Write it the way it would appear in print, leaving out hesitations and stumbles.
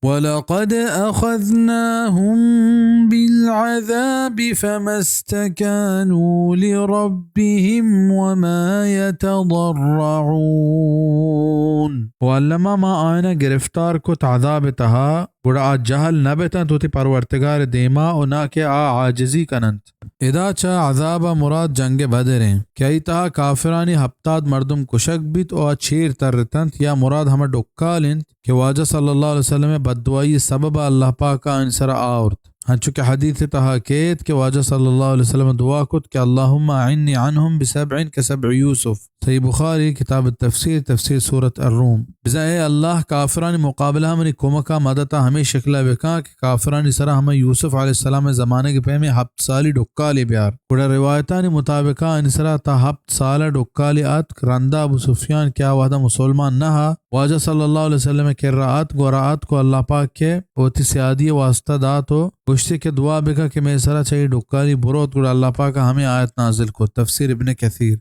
वलक़द अख़ज़नाहुम बिलअज़ाबि फ़मस्तकानू लिरब्बिहिम वमा यतज़र्रऊन। वल्लमा मा आयना गिरफ्तार को ताज़ाब तहा बुड़ा आ जहल न बेता तो परवरतिगार देमा और ना के आजिज़ी कनंत इदा चा अज़ाबा मुराद जंग बदरें क्या तहा काफिरानी हफ्ताद मर्दुम कुशक बित और छीर तरतंत या मुराद हम डुक्कालिंत कि वाजा सल्लल्लाहु अलैहि वसल्लम बद्दुआई सबब अल्लाह पाक का इंसरा आउर्त चूँकि हदीस तहा केत के वाजा सल्लल्लाहु अलैहि वसल्लम दुआ कुत कि अल्लाहुम्मा अइन्नी अन्हुम बिसब्इन कसब्इ यूसुफ। सही बुखारी किताब तफसीर तफसीर सूरत अर्रूम। बिज़ाए अल्लाह काफिरानी मुकाबला हमनी कुमका मदता हमें शिकला बेका कि काफिरानी सरा हमें यूसुफ अलैहिस्सलाम ज़माने के पहले हफ्त साली डुक्काली ब्यार बुड़ा रिवायतानी मुताबिका इंसरा ता हफ्त साला डुक्काली आत रंदा अबू सुफियान क्या वादा मुसलमान नहा वाजा सल्लल्लाहु अलैहि वसल्लम के रात को अल्लाह पाक के ओती सियादी वास्ता दातो गुश्ती के दुआ बेका कि मैं सरा चाहिए डुक्काली बुरोत गुड़ा अल्लाह पाक हमें आयत नाजिल को। तफसीर इब्न कसीर।